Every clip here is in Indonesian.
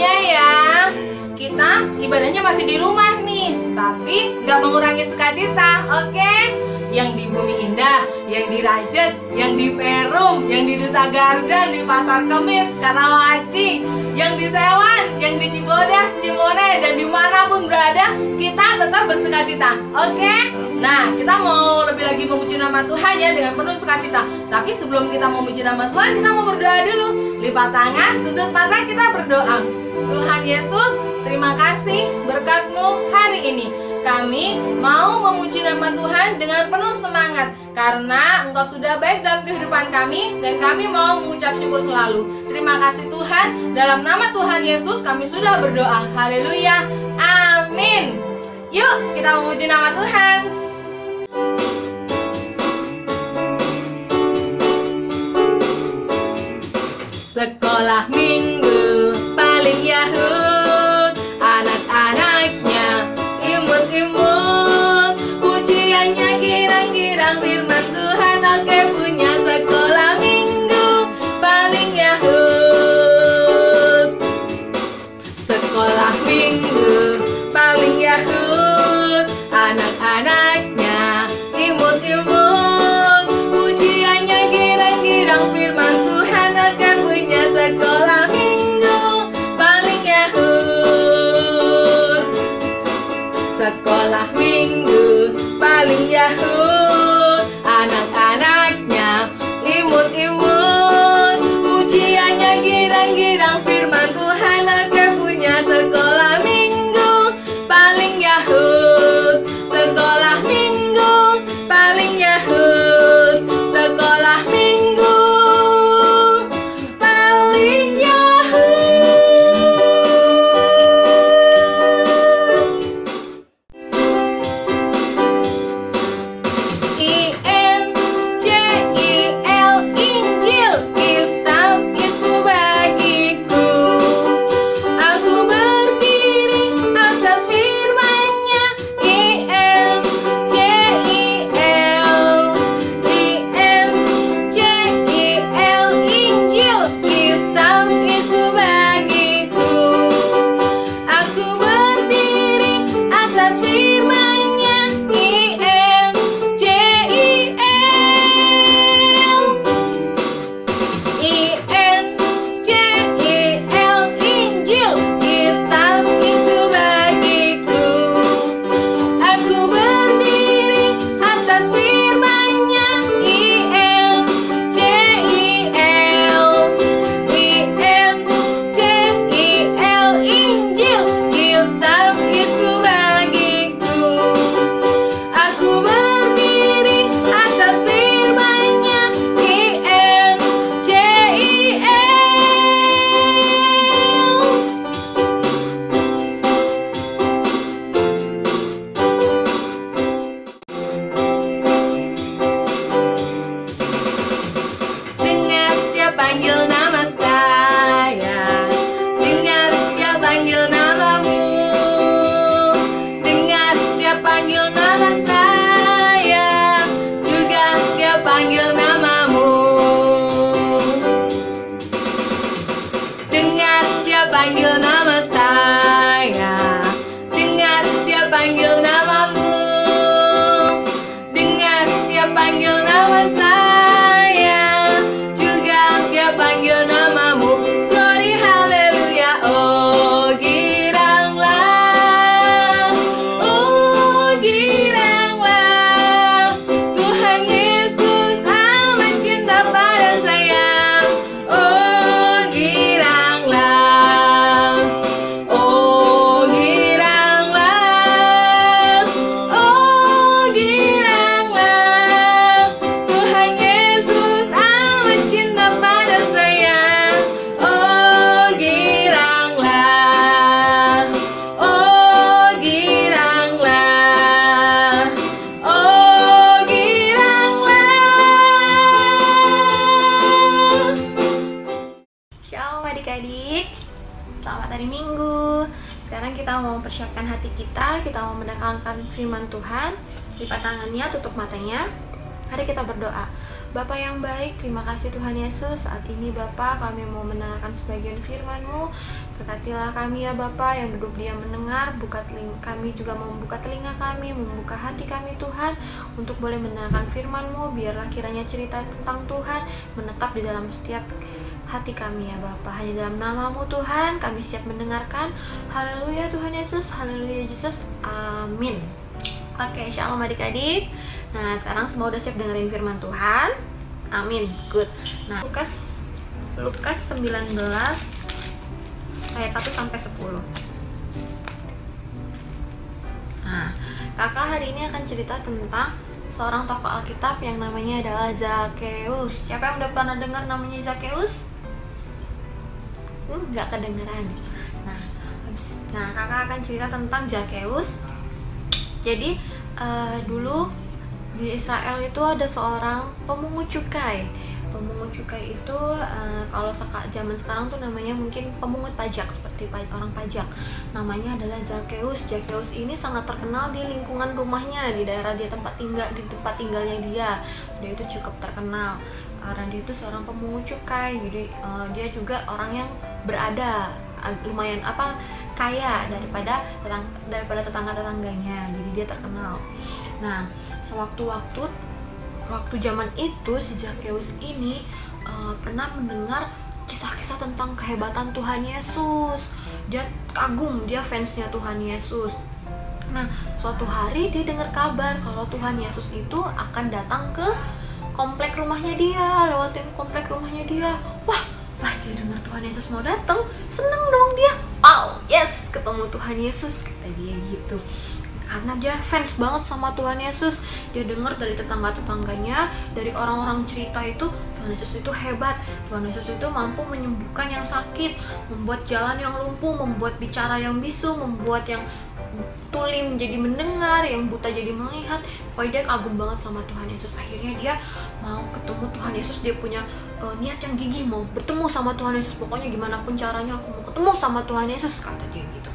Haleluya ya. Kita ibadahnya masih di rumah nih, tapi nggak mengurangi sukacita, oke? Yang di Bumi Indah, yang di Rajek, yang di Perum, yang di Duta Garden, di Pasar Kemis, Karawaci, yang di Sewan, yang di Cibodas, Cimone, dan dimanapun berada, kita tetap bersukacita, oke? Nah, kita mau lebih lagi memuji nama Tuhan ya dengan penuh sukacita. Tapi sebelum kita memuji nama Tuhan, kita mau berdoa dulu. Lipat tangan, tutup mata, kita berdoa. Tuhan Yesus, terima kasih berkat-Mu hari ini. Kami mau memuji nama Tuhan dengan penuh semangat karena Engkau sudah baik dalam kehidupan kami dan kami mau mengucap syukur selalu. Terima kasih Tuhan, dalam nama Tuhan Yesus kami sudah berdoa. Haleluya, amin. Yuk kita memuji nama Tuhan. Sekolah minggu paling Yahud, anak-anaknya imut-imut, pujiannya girang-girang, firman Tuhan oke, punya sekolah minggu paling Yahud. Sekolah minggu paling Yahud, anak-anaknya imut-imut, pujiannya girang-girang, firman Tuhan oke, punya sekolah minggu paling Yahud. Sekolah minggu paling Yahud, anak-anaknya imut-imut, pujiannya girang-girang, firman Tuhan oke, punya sekolah minggu paling Yahud. Sekolah minggu paling Yahud, sekolah minggu paling Injil, kitab itu bagiku. Aku berdiri atas firman-Nya. Injil, kitab itu bagiku. Aku berdiri atas firman-Nya. Injil, kitab itu bagiku. Aku berdiri atas firman-Nya. Injil, kitab itu bagiku. Aku berdiri atas firman-Nya. Dengar dia panggil nama saya, dengar dia panggil namamu, dengar dia panggil nama saya, juga dia panggil namamu. Dengar dia panggil nama saya, dengar dia panggil namamu, dengar dia panggil nama saya, juga dia panggil namamu. Glory haleluya, oh giranglah, oh giranglah, Tuhan Yesus amat cinta pada saya. Oh giranglah, oh giranglah, oh giranglah, Tuhan Yesus amat cinta pada saya. Oh giranglah, oh giranglah, oh giranglah. Shalom adik-adik, selamat hari Minggu. Sekarang kita mau mempersiapkan hati kita mau mendengarkan firman Tuhan. Lipat tangannya, tutup matanya. Mari kita berdoa. Bapa yang baik, terima kasih Tuhan Yesus. Saat ini Bapa, kami mau mendengarkan sebagian firman-Mu. Berkatilah kami ya Bapa yang duduk diam mendengar. Kami juga mau membuka telinga kami, membuka hati kami Tuhan, untuk boleh mendengarkan firman-Mu. Biarlah kiranya cerita tentang Tuhan menetap di dalam setiap hati kami ya Bapa. Hanya dalam nama-Mu Tuhan kami siap mendengarkan. Haleluya Tuhan Yesus, haleluya Yesus, amin. Oke, shalom adik-adik. Nah, sekarang semua udah siap dengerin firman Tuhan? Amin, good. Nah, Lukas 19 ayat 1 sampai 10. Nah, kakak hari ini akan cerita tentang seorang tokoh Alkitab yang namanya adalah Zakeus. Siapa yang udah pernah dengar namanya Zakeus? Nggak kedengeran. Nah, kakak akan cerita tentang Zakeus. Jadi dulu di Israel itu ada seorang pemungut cukai. Pemungut cukai itu kalau zaman sekarang tuh namanya mungkin pemungut pajak, seperti orang pajak. Namanya adalah Zakeus. Zakeus ini sangat terkenal di lingkungan rumahnya, di daerah dia di tempat tinggalnya dia. Dia itu cukup terkenal karena dia itu seorang pemungut cukai. Jadi dia juga orang yang berada lumayan kaya daripada tetangga-tetangganya. Jadi dia terkenal. Nah, waktu zaman itu si Zakeus ini pernah mendengar kisah-kisah tentang kehebatan Tuhan Yesus. Dia kagum, dia fansnya Tuhan Yesus. Nah, suatu hari dia dengar kabar kalau Tuhan Yesus itu akan datang ke komplek rumahnya dia, lewatin komplek rumahnya dia. Wah, pas dia dengar Tuhan Yesus mau datang, seneng dong dia. Wow, yes, ketemu Tuhan Yesus, kata dia gitu. Karena dia fans banget sama Tuhan Yesus. Dia dengar dari tetangga-tetangganya, dari orang-orang cerita itu, Tuhan Yesus itu hebat. Tuhan Yesus itu mampu menyembuhkan yang sakit, membuat jalan yang lumpuh, membuat bicara yang bisu, membuat yang tuli menjadi mendengar, yang buta jadi melihat. Pokoknya dia kagum banget sama Tuhan Yesus. Akhirnya dia mau ketemu Tuhan Yesus. Dia punya niat yang gigih mau bertemu sama Tuhan Yesus. Pokoknya gimana pun caranya aku mau ketemu sama Tuhan Yesus, kata dia gitu.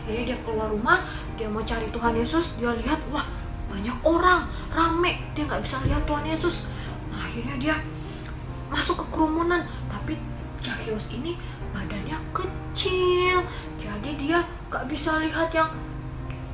Akhirnya dia keluar rumah, dia mau cari Tuhan Yesus. Dia lihat, wah, banyak orang, rame, dia nggak bisa lihat Tuhan Yesus. Nah, akhirnya dia masuk ke kerumunan. Tapi Zakeus ini badannya kecil, jadi dia nggak bisa lihat yang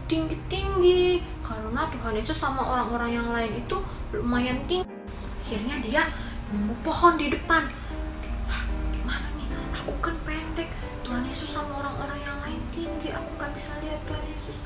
tinggi-tinggi, karena Tuhan Yesus sama orang-orang yang lain itu lumayan tinggi. Akhirnya dia nemu pohon di depan. Wah, gimana nih, aku kan pendek, Tuhan Yesus sama orang-orang yang lain tinggi, aku gak bisa lihat Tuhan Yesus.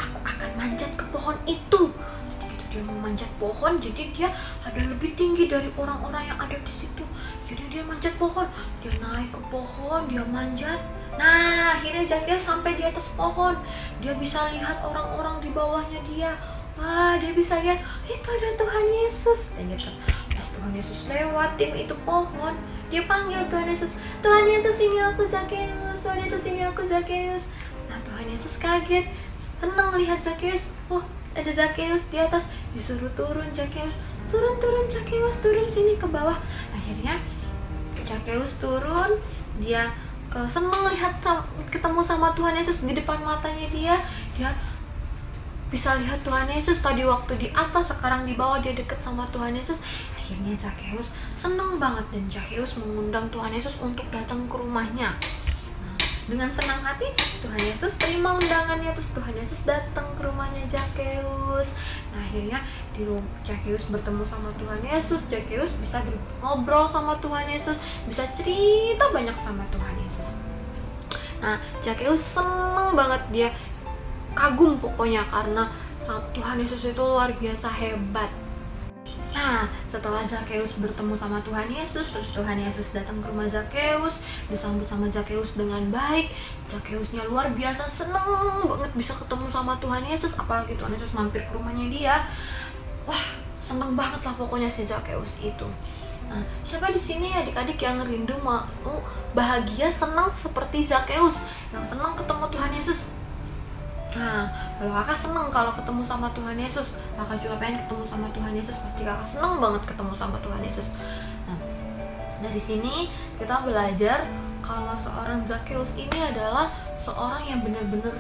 Aku akan manjat ke pohon itu. Gitu dia memanjat pohon, jadi dia ada lebih tinggi dari orang-orang yang ada di situ. Akhirnya dia manjat pohon, dia naik ke pohon, dia manjat. Nah, akhirnya Zakeus sampai di atas pohon. Dia bisa lihat orang-orang di bawahnya dia. Wah, dia bisa lihat, itu ada Tuhan Yesus. Dan gitu. Pas Tuhan Yesus lewatin itu pohon, dia panggil Tuhan Yesus. Tuhan Yesus, ini aku Zakeus. Tuhan Yesus, ini aku Zakeus. Nah, Tuhan Yesus kaget, senang lihat Zakeus. Wah, ada Zakeus di atas. Disuruh turun Zakeus. Turun Zakeus, turun sini ke bawah. Akhirnya Zakeus turun, dia senang lihat ketemu sama Tuhan Yesus di depan matanya dia. Dia bisa lihat Tuhan Yesus, tadi waktu di atas, sekarang di bawah, dia deket sama Tuhan Yesus. Akhirnya Zakeus seneng banget, dan Zakeus mengundang Tuhan Yesus untuk datang ke rumahnya. Nah, dengan senang hati Tuhan Yesus terima undangannya. Terus Tuhan Yesus datang ke rumahnya Zakeus. Nah, akhirnya Zakeus bertemu sama Tuhan Yesus. Zakeus bisa ngobrol sama Tuhan Yesus, bisa cerita banyak sama Tuhan Yesus. Nah, Zakeus seneng banget, dia kagum pokoknya karena Tuhan Yesus itu luar biasa hebat. Nah, setelah Zakeus bertemu sama Tuhan Yesus, terus Tuhan Yesus datang ke rumah Zakeus, disambut sama Zakeus dengan baik. Zakeusnya luar biasa seneng banget bisa ketemu sama Tuhan Yesus, apalagi Tuhan Yesus mampir ke rumahnya dia. Wah, seneng banget lah pokoknya si Zakeus itu. Nah, siapa di sini adik-adik yang rindu mau bahagia, senang seperti Zakeus, yang senang ketemu Tuhan Yesus? Nah, kalau kakak seneng kalau ketemu sama Tuhan Yesus, kakak juga pengen ketemu sama Tuhan Yesus, pasti kakak seneng banget ketemu sama Tuhan Yesus. Nah, dari sini kita belajar kalau seorang Zakheus ini adalah seorang yang benar-benar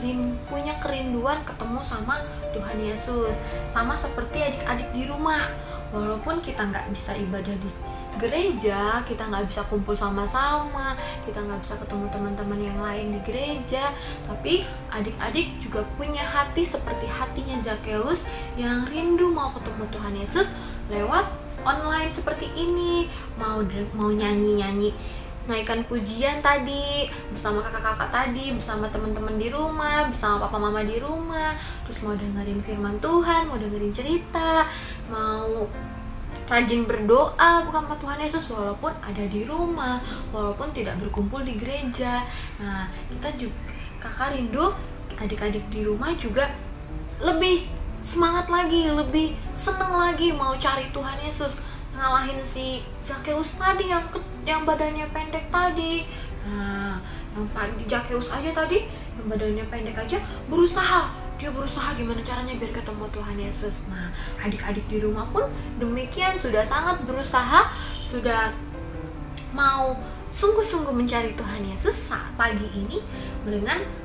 punya kerinduan ketemu sama Tuhan Yesus. Sama seperti adik-adik di rumah. Walaupun kita nggak bisa ibadah di gereja, kita nggak bisa kumpul sama-sama, kita nggak bisa ketemu teman-teman yang lain di gereja, tapi adik-adik juga punya hati seperti hatinya Zakheus yang rindu mau ketemu Tuhan Yesus lewat online seperti ini, mau nyanyi-nyanyi, naikkan pujian tadi bersama kakak-kakak tadi, bersama teman-teman di rumah, bersama papa mama di rumah, terus mau dengerin firman Tuhan, mau dengerin cerita, mau rajin berdoa sama Tuhan Yesus walaupun ada di rumah, walaupun tidak berkumpul di gereja. Nah, kita juga, kakak rindu adik-adik di rumah juga lebih semangat lagi, lebih seneng lagi mau cari Tuhan Yesus, ngalahin si Zakheus tadi yang badannya pendek tadi. Nah, yang Zakheus aja tadi yang badannya pendek aja dia berusaha gimana caranya biar ketemu Tuhan Yesus. Nah, adik-adik di rumah pun demikian, sudah sangat berusaha, sudah mau sungguh-sungguh mencari Tuhan Yesus saat pagi ini dengan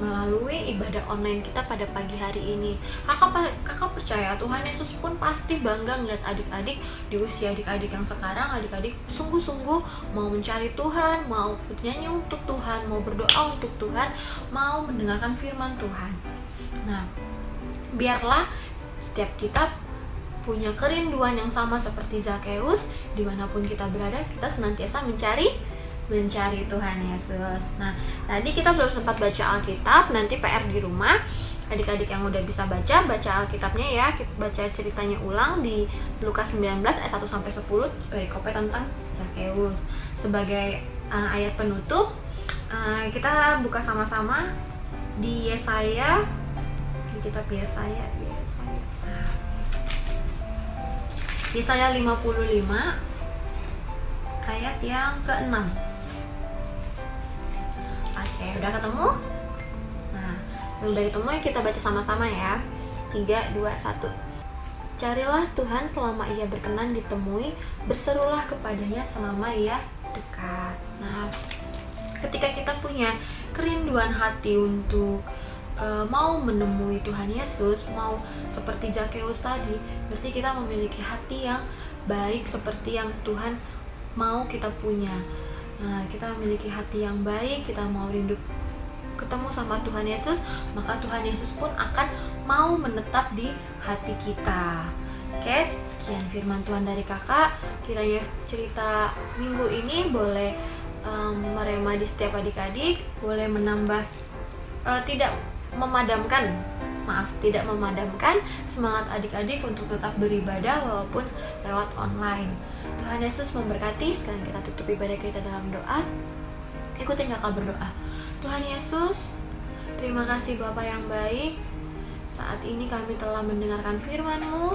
melalui ibadah online kita pada pagi hari ini. Kakak percaya Tuhan Yesus pun pasti bangga ngeliat adik-adik di usia adik-adik yang sekarang. Adik-adik sungguh-sungguh mau mencari Tuhan, mau bernyanyi untuk Tuhan, mau berdoa untuk Tuhan, mau mendengarkan firman Tuhan. Nah, biarlah setiap kita punya kerinduan yang sama seperti Zakheus. Dimanapun kita berada, kita senantiasa mencari Tuhan Yesus. Nah, tadi kita belum sempat baca Alkitab. Nanti PR di rumah, adik-adik yang udah bisa baca Alkitabnya ya. Kita baca ceritanya ulang di Lukas 19 ayat 1-10, perikopnya tentang Zakheus. Sebagai ayat penutup, kita buka sama-sama di Yesaya, di kitab Yesaya 55 ayat yang ke-6. Oke, udah ketemu? Nah, udah ketemu ya, kita baca sama-sama ya. 3, 2, 1. Carilah Tuhan selama ia berkenan ditemui, berserulah kepadanya selama ia dekat. Nah, ketika kita punya kerinduan hati untuk mau menemui Tuhan Yesus, mau seperti Zakheus tadi, berarti kita memiliki hati yang baik seperti yang Tuhan mau kita punya. Nah, kita memiliki hati yang baik, kita mau rindu ketemu sama Tuhan Yesus, maka Tuhan Yesus pun akan mau menetap di hati kita. Oke, sekian firman Tuhan dari kakak. Kiranya cerita minggu ini boleh merema di setiap adik-adik, boleh menambah tidak memadamkan semangat adik-adik untuk tetap beribadah walaupun lewat online. Tuhan Yesus memberkati. Sekarang kita tutup ibadah kita dalam doa. Ikutin kakak berdoa. Tuhan Yesus, terima kasih Bapa yang baik. Saat ini kami telah mendengarkan firman-Mu.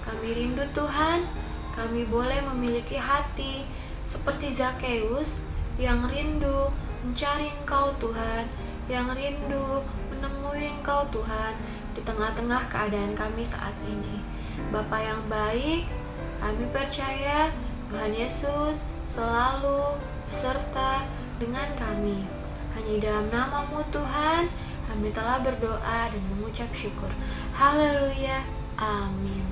Kami rindu Tuhan, kami boleh memiliki hati seperti Zakheus yang rindu mencari Engkau Tuhan, yang rindu menemui Engkau Tuhan di tengah-tengah keadaan kami saat ini. Bapa yang baik, kami percaya Tuhan Yesus selalu beserta dengan kami. Hanya dalam nama-Mu Tuhan, kami telah berdoa dan mengucap syukur. Haleluya, amin.